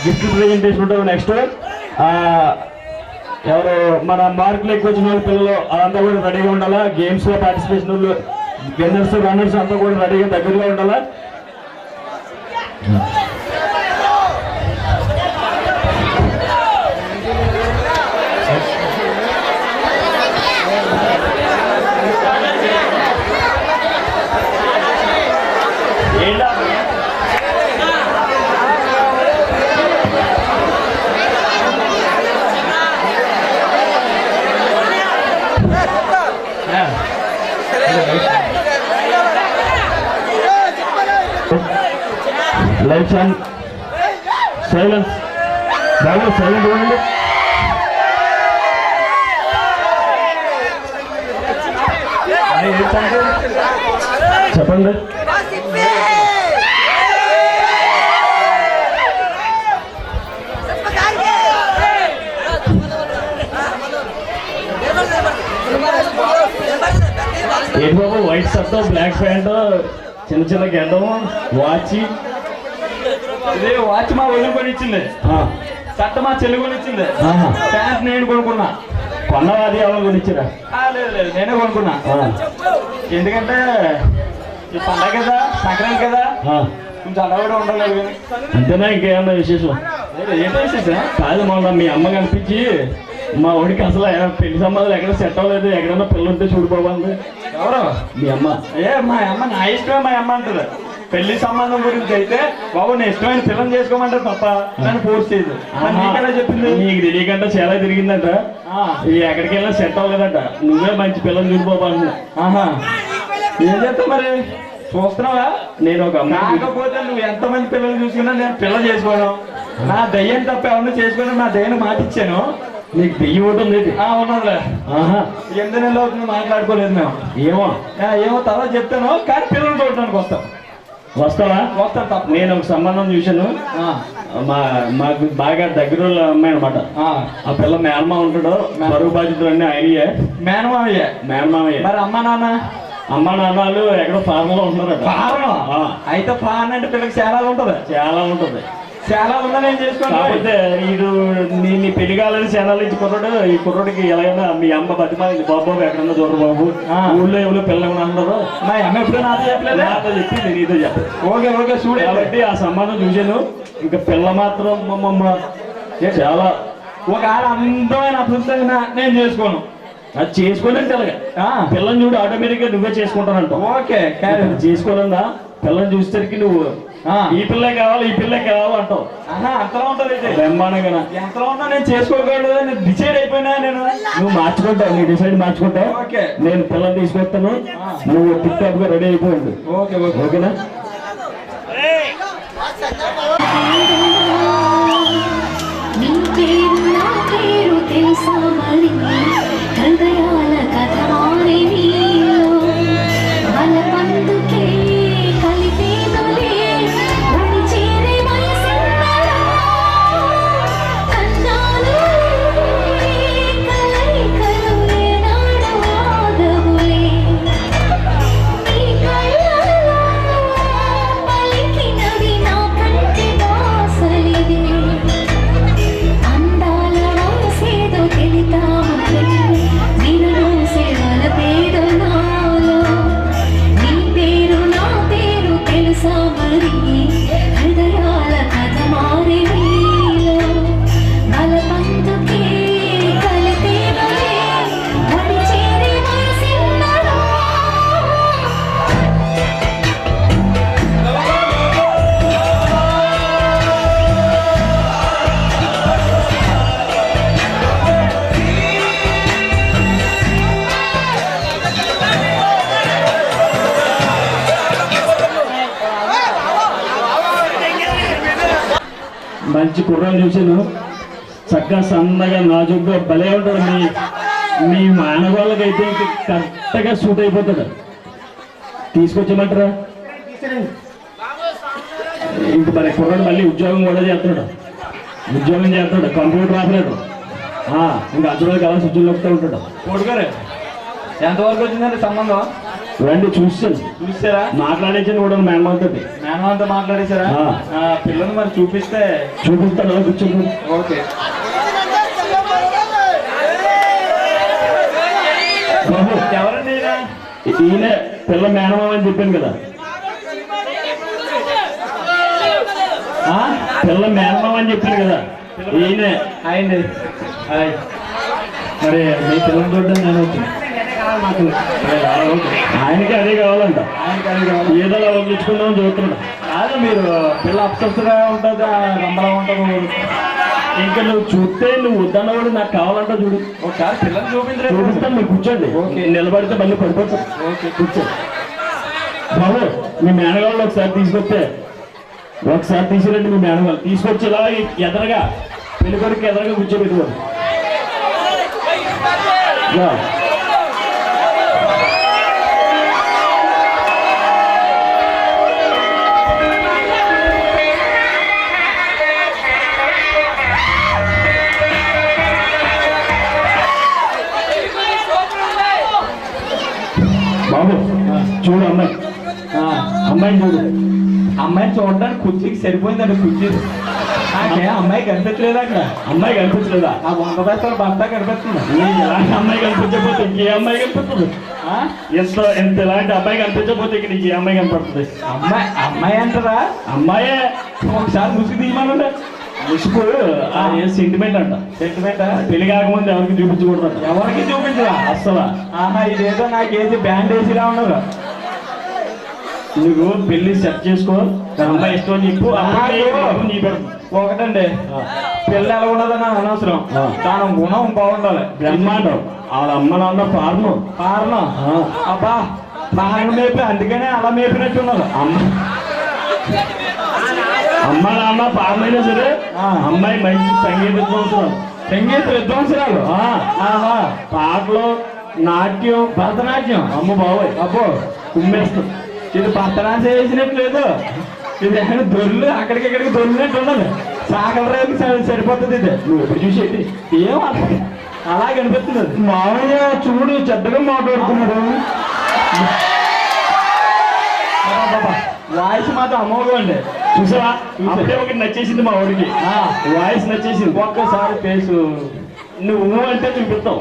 Gift presentation ఉంటుంది. Next ఎవరు మన మార్కులు ఎక్కువ వచ్చిన వాళ్ళ పిల్లలు అదంతా కూడా రెడీగా ఉండాలా. గేమ్స్లో పార్టిసిపేషన్ వాళ్ళు విన్నర్స్ రన్నర్స్ అంతా కూడా రెడీగా దగ్గరలో ఉండాలా. Lights and silence. బాగా సైలెంట్ ఉండండి. చెప్పండి. ఏంటి బాబు, వైట్ షర్ట్ బ్లాక్ ప్యాంట్ చిన్న చిన్న గడ్డం వాచ్. ఇదే వాచ్ మా ఒళ్ళు కొని ఇచ్చింది, షర్ట్ మా చెల్లి కొని ఇచ్చింది, ప్యాంట్ నేను కొనుక్కున్నా. కొన్నవాది ఎవరు కొనిచ్చారా? లేదు లేదు నేనే కొనుక్కున్నా. ఎందుకంటే ఈ పండగ కదా, సంక్రాంతి కదా, కొంచెం అడవడం ఉండలేదు. అంతేనా? ఇంకేమన్నా విశేషం? ఏంటో విశేషం కాదు, మొన్న మీ అమ్మ కనిపించి మా ఒడికి అసలు పెళ్లి సంబంధాలు ఎక్కడ సెట్ అవ్వలేదు, ఎక్కడన్నా పిల్లలు ఉంటే చూడిపోవాలి. ఎవరు? మీ అమ్మ. మా అమ్మ నా ఇష్టమే మా అమ్మ అంటుంది. పెళ్లి సంబంధం గురించి అయితే బాబు నేను ఇష్టమైన పిల్లని చేసుకోమంటారు తప్ప నన్ను ఫోర్స్ చేయదు. నీకెలా చెప్పింది? నీకు తెలియకంటే చాలా తిరిగిందంట. ఎక్కడికి వెళ్ళినా సెట్ అవ్వలేదంట. నువ్వే మంచి పిల్లలు చూడిపోవాలి. ఏం చేస్తావు మరి? చూస్తున్నావా? నేను ఒక అమ్మ. కాకపోతే నువ్వు ఎంతమంది పిల్లలు చూసుకున్నా నేను పిల్ల చేసుకోను. నా దయ్యం తప్ప ఎవరిని చేసుకున్నా నా దయ్యాన్ని మాటిచ్చాను. నీకు దెయ్యం ఉంటుంది? ఉన్నదిలే. 8 నెలలు అవుతుంది మాట్లాడుకోలేదు మేము. ఏమో తర్వాత చెప్తాను, కానీ పిల్లలు చూడడానికి వస్తాం. వస్తావా? వస్తాను తప్ప. నేను ఒక సంబంధం చూశాను. మాకు బాగా దగ్గర అమ్మాయి అనమాట. ఆ పిల్ల మేనమా ఉంటాడు, బరువు బాధ్యతలు అన్నీ ఆయనయే. మేనమావయ్య? మేనమావయ్య. మరి అమ్మ నాన్నలు ఎక్కడో ఫార్మ్ లో ఉంటున్నారు. ఫారం? అయితే ఫారం అంటే పిల్లకి చాలా ఉంటుంది. చాలా ఉందా నేను చేసుకోవాలి. కాకపోతే వీడు నీ పెళ్లి కావాలని చాలా ఇచ్చి కుర్రాడు. ఈ కుర్రాడికి ఎలాగైనా మీ అమ్మ బతిమాలింది, బాబు ఎక్కడన్నా చూడరు బాబు, ఊళ్ళో ఎవరో పిల్లలు అన్నారు. మా అమ్మ ఎప్పుడూ నాతో చెప్పలేదు. నాతో చెప్పింది, నీతో చెప్పలేదు. ఓకే చూడు. కాబట్టి ఆ సంబంధం చూశాను. ఇంకా పిల్ల మాత్రం చాలా ఒక అందమైన అభివృద్ధి నేను చేసుకోను. అది చేసుకోలేంటే అలాగే పిల్లని చూడు ఆటోమేటిక్ గా నువ్వే చేసుకుంటానంట. ఓకే చేసుకోవాలన్నా పిల్లని చూసేసరికి నువ్వు ఈ పిల్లే కావాలి అంటావు. అంతలా ఉంటుంది బ్రహ్మాండంగా. ఎంతలో ఉన్నా నేను చేసుకోకూడదు, నేను డిసైడ్ అయిపోయినా. నువ్వు మార్చుకుంటావు, నీ డిసైడ్ మార్చుకుంటావు. నేను పిల్లల్ని తీసుకొస్తాను, నువ్వు టిక్ టాప్ గా రెడీ అయిపోయింది. ఓకేనా? మంచి కుర్రాన్ని చూసాను, చక్కగా సన్నగా నాజుగ్గా భలే ఉంటాడు. మీ మానవాళ్ళకైతే కరెక్ట్గా సూట్ అయిపోతాడు. తీసుకొచ్చామంటారా? ఇంక మరి కుర్రాడు మళ్ళీ ఉద్యోగం కూడా చేస్తున్నాడు. కంప్యూటర్ ఆపలేడు. ఇంకా అర్థంలో కావాల్సి ఉద్యోగం చెప్తూ ఉంటాడు. కొడుగారు ఎంతవరకు వచ్చిందండి సంబంధం? రండి చూసాను, చూసారా? మాట్లాడించండి కూడా మేనమాతో. మేనమాతో మాట్లాడేశారా? పిల్లలు మరి చూపిస్తాను, అలా కూర్చోండి. ఓకే. ఎవరండి ఈయన పిల్ల మేనమామ అని చెప్పాను కదా, పిల్ల మేనమామ అని చెప్పాను కదా, ఈయనే అయింది. మరి మీ పిల్లలు చూడడం నేను ఆయనకి అదే కావాలంట. ఆయనకి అదే కావాలి. ఏదో వదిలించుకుందామని చూస్తున్నాడు. కాదు, మీరు పిల్ల అప్సరసగా ఉంటుంది, రంబలా ఉంటుంది. ఇంకా నువ్వు చూస్తే నువ్వు వద్దన్నవాడు నాకు కావాలంట. చూడు ఒకసారి పిల్లలు చూపిస్తాను, మీరు కూర్చోండి. నిలబడితే మళ్ళీ పడిపోతారు. ఓకే, కూర్చో బాబు. మీ మేనగాళ్ళు ఒకసారి తీసుకొస్తే, ఒకసారి తీసిరండి. మీ మేనగాళ్ళు తీసుకొచ్చి ఇలా ఎదరగా, పెళ్లి కొడుకు ఎదరగా కూర్చోబెట్టుకోండి. బాబు చూడు, అమ్మాయిని చూడు. అమ్మాయిని చూడడానికి కుర్చీకి సరిపోయిందండి. కుర్చీ నాకే అమ్మాయి కనిపించలేదు అక్కడ. అమ్మాయి కనిపించలేదా? ఆ 100 పైసలు భర్త కనిపిస్తుంది. ఎలాంటి అమ్మాయి కనిపించకపోతే ఇంకే అమ్మాయి కనిపిస్తుంది? ఎంత ఎలాంటి అమ్మాయి కనిపించకపోతే ఇంక నీకు ఏ అమ్మాయి కనపడుతుంది? అమ్మాయి అంటారా? అమ్మాయే. ఒకసారి ముసుగు తీయమనండి. ముసుగు సెంటిమెంట్ అంట. సెంటిమెంటా? పెళ్లి కాకముందు ఎవరికి చూపించకూడదు. ఎవరికి చూపించరా అస్సలా? ఇదేదో నాకేసి బ్యాండ్ వేసిలా ఉండదు. నువ్వు పెళ్లి సెట్ చేసుకో, అమ్మాయి ఇష్టం చెప్పు. ఒకటండి, పెళ్ళి ఎలా ఉండదని అనవసరం, తాను గుణం బాగుండాలి. బ్రహ్మాండం. వాళ్ళ అమ్మ నాన్న పార్ను అబ్బా బాగా మేపి, అందుకనే అలా మేపినట్టున్నారు. అమ్మ నాన్న పార్నైనా సరే అమ్మాయి మంచి సంగీత విద్వాంసురాలు. సంగీత విద్వాంసురాలు. పాటలు, నాట్యం, భరతనాట్యం. అమ్మ బాబోయ్, అబ్బో కుమ్మేస్తుంది. ఇది భరతనాట్యం చేసినట్లేదు. ఇది దొర్లు అక్కడికి దొరికినట్టు ఉండదు. సాగల రేపు సరిపోతుంది. ఇది నువ్వు ఎప్పుడు చూసేది ఏం అలాగే అనిపిస్తుంది. మామయ్య చూడు, చెడ్డగా మాట్లాడుతున్నాడు. వాయిస్ మాత్రం అమోఘం అండి. చూసావా? అప్పుడే ఒకటి నచ్చేసింది మా వాడికి. వాయిస్ నచ్చేసింది. ఒక్కసారి పేసు నువ్వు అంటే చూపిస్తావు.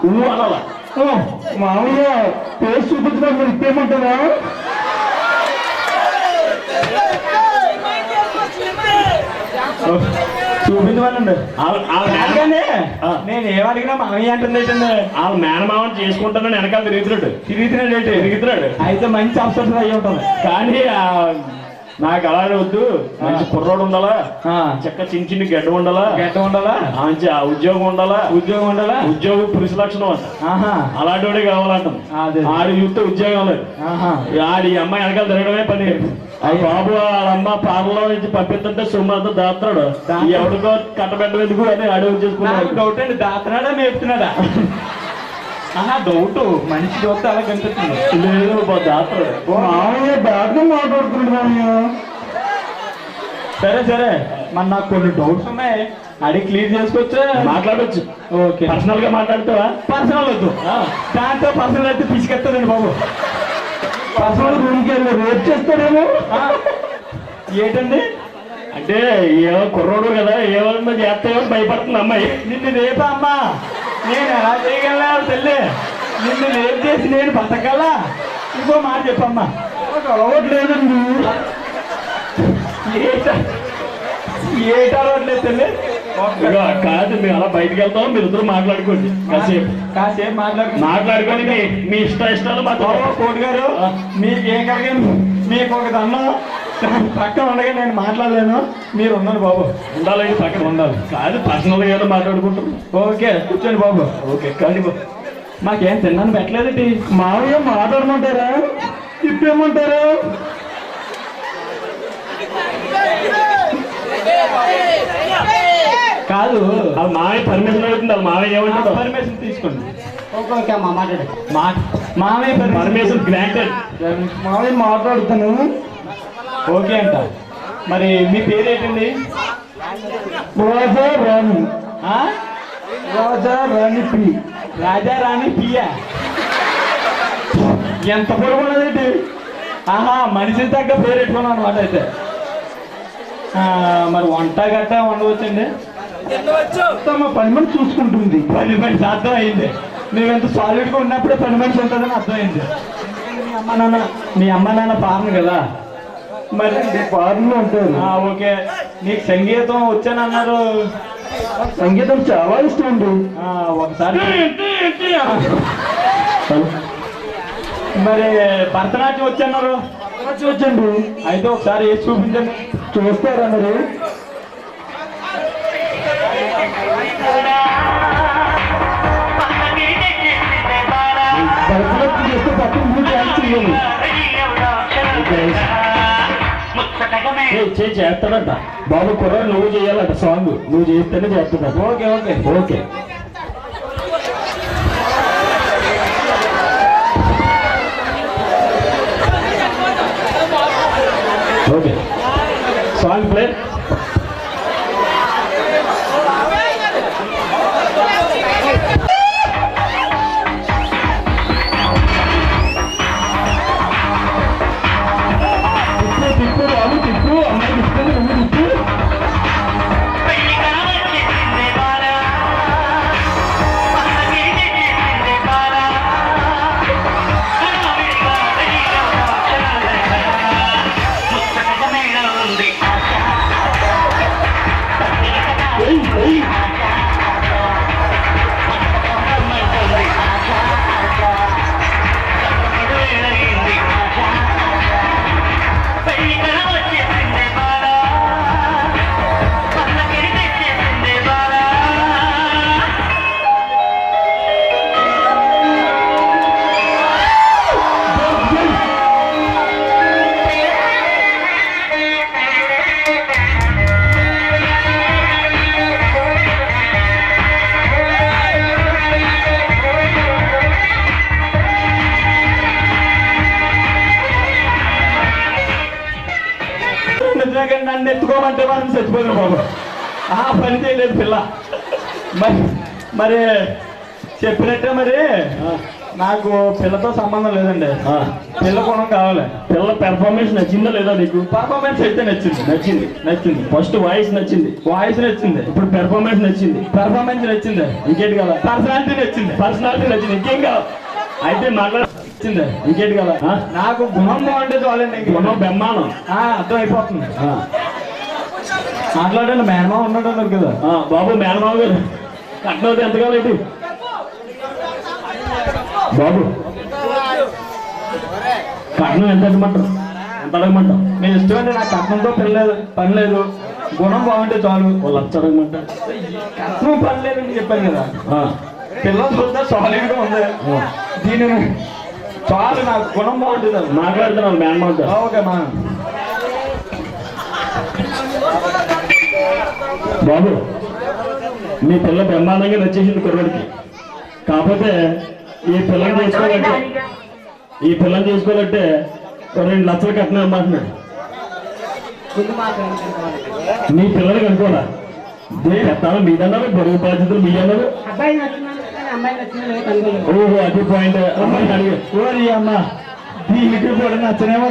నువ్వు అనాలా? మామయ్య పేసు చూపించడం మీరు ఇప్పేమంటారా? చూపించమనండి. నేను ఏమడిగినా మామయ్య అంటుంది ఏంటండి? వాళ్ళ మేనమావని చేసుకుంటానని వెనకాల తిరుగుతున్నాడు. అయితే మంచి అవసరం అయ్యి ఉంటుంది. కానీ నాకు అలానే వద్దు, మంచి కుర్రోడు ఉండాలా, చక్క చిన్న గడ్డ ఉండాలా, మంచి ఉద్యోగం ఉండాలా, ఉద్యోగం పురుష లక్షణం అంట. అలాంటి వాడే కావాలంటాం. ఆడు చూస్తే ఉద్యోగం లేదు, ఆడి అమ్మాయి వెనకాల తిరగడమే పని. బాబు వాళ్ళమ్మ పార్లో నుంచి పంపిస్తుంటే సుమంతా దాస్తున్నాడు. ఎవరికో కట్టబెట్టడం ఎందుకు అని అడుగు చేసుకున్నాడు. డౌట్ అండి, దాస్తున్నాడా మేపుతున్నాడా? డౌట్ మనిషి చూస్తే అలా కనిపిస్తుంది. లేదు దాతను మాట్లాడుతున్నాడు. సరే మరి నాకు కొన్ని డౌట్స్ ఉన్నాయి, అడిగి క్లియర్ చేసుకోవచ్చు. మాట్లాడచ్చు. ఓకే, పర్సనల్ గా మాట్లాడుతావా? పర్సనల్ వద్దు, దాంతో పర్సనల్ అయితే తీసుకెళ్తానండి బాబు. పర్సనల్ రూమ్కి వెళ్ళి రేపు చేస్తాడేమో. ఏంటండి అంటే ఏమో కుర్రోడు కదా, ఏమన్నా చేస్తాయో భయపడుతుంది అమ్మాయి. నిన్ను రేపా అమ్మా? నేను ఎలా చేయగలనా తల్లి? నిన్ను రేపు చేసి నేను బతకాలా? ఇంకో మాట చెప్పమ్మా. అలవాట్లేదండి. ఏటలవాట్లేదు తల్లి? కాదు, మీరు అలా బయటకు వెళ్తాం, మీరు ఇద్దరు మాట్లాడుకోండి. కాసేపు మాట్లాడుకొని మీ ఇష్టాలు కోటి గారు, మీకు ఏం కలిగాను? మీకు ఒక దండం పక్కన ఉండగా నేను మాట్లాడలేను, మీరు ఉన్నాను బాబు. ఉండాలి, పక్కన ఉండాలి. కాదు, పర్సనల్ గా మాట్లాడుకుంటాం. ఓకే, కూర్చోండి బాబు. ఓకే, కానీ మాకేం తిన్నాను పెట్టలేదండి. మామూలుగా మాట్లాడమంటారా, ఇప్పేమంటారా? కాదు, అది మామయ్య పర్మిషన్ అవుతుంది. అది మామయ్య ఏమంటారు? పర్మిషన్ తీసుకోండి. ఓకే అమ్మా, మాట్లాడు. మామయ్య పర్మిషన్ గ్రాంటెడ్. మామయ్య మాట్లాడుతాను. ఓకే అంట. మరి మీ పేరేంటండి? రాజారాణి. రాజారాణి పి. రాజారాణి పియా? ఎంత పొడుగు ఉన్నదేంటి? ఆహా, మనిషిని తగ్గ పేరు పెట్టుకున్నాం అనమాట అయితే. మరి వంట గట్ట వండవచ్చండి? మా పని మనిషి చూసుకుంటుంది. పని మనిషి అర్థమైంది. నువ్వెంత సాలిడ్గా ఉన్నప్పుడే పని మనిషి ఉంటుందని అర్థమైంది. మీ అమ్మ నాన్న పార్ను కదా, మరి పార్లో ఉంటారు. ఓకే, నీకు సంగీతం వచ్చానన్నారు. సంగీతం చాలా ఇష్టం అండి. ఒకసారి మరి భరతనాట్యం వచ్చన్నారు. వచ్చండి. అయితే ఒకసారి వేసి చూపించండి. చూస్తారన్నారు. భరతనాట్యం చేస్తే పక్కన డాన్స్ చేయాలి. చేస్తాడంట బాబు. కుర్రాడు నువ్వు చేయాలంట సాంగ్. నువ్వు చేస్తేనే చేస్తాడంట. Okay okay okay. Okay, song play. తిప్పు బాబు తిప్పు. అమ్మాయికి ఇస్తుంది, నువ్వు తిప్పు. నన్ను ఎత్తుకోమంటే మనం చచ్చిపోయిన బాబు. పని చేయలేదు పిల్ల. మరి చెప్పినట్టే మరి నాకు పిల్లతో సంబంధం లేదండి. పిల్ల గుణం కావాలి. పిల్ల పెర్ఫార్మెన్స్ నచ్చిందా లేదా నీకు? పర్ఫార్మెన్స్ అయితే నచ్చింది. ఫస్ట్ వాయిస్ నచ్చింది. ఇప్పుడు పెర్ఫార్మెన్స్ నచ్చింది. ఇంకేంటి కదా? పర్సనాలిటీ నచ్చింది. ఇంకేం కాదు. అయితే మాట్లాడింది. ఇంకేంటి కదా? నాకు గుణం బాగుంటే చాలండి. గుణం బెమ్మానం అర్థం అయిపోతుంది. మాట్లాడండి. మేనమా ఉన్నాడు అన్నారు కదా. బాబు మేనమావ గారు కట్నం అయితే ఎంత కావాలి బాబు? కట్నం ఎంత అడగమంటారు? మీ ఇష్టం అండి. నాకు కట్నంతో పని లేదు. గుణం బాగుంటే చాలు. వాళ్ళు లక్ష అడగమంటారు. కట్నం పని లేదని చెప్పాను కదా. పిల్లలు చూస్తే సాలిడ్గా ఉంది. దీని చాలు. నాకు గుణం బాగుంటుంది. మాట్లాడుతున్నాను మేనమావ. ఓకే మా బాబు, మీ పిల్ల బ్రహ్మాండంగా నచ్చేసింది కుర్రాడికి. కాకపోతే ఈ పిల్లని చేసుకోవాలంటే 2 లక్షలు కట్నం అమ్మంటున్నాడు. మీ పిల్లలకి అనుకోరా? చెప్తాను. మీదన్నారు బరువు బాధ్యతలు మీ అన్నారు. ఓహో, అది పాయింట్. అమ్మాయిని అడిగి ఓరి అమ్మ దీనికి కూడా నచ్చనేమో.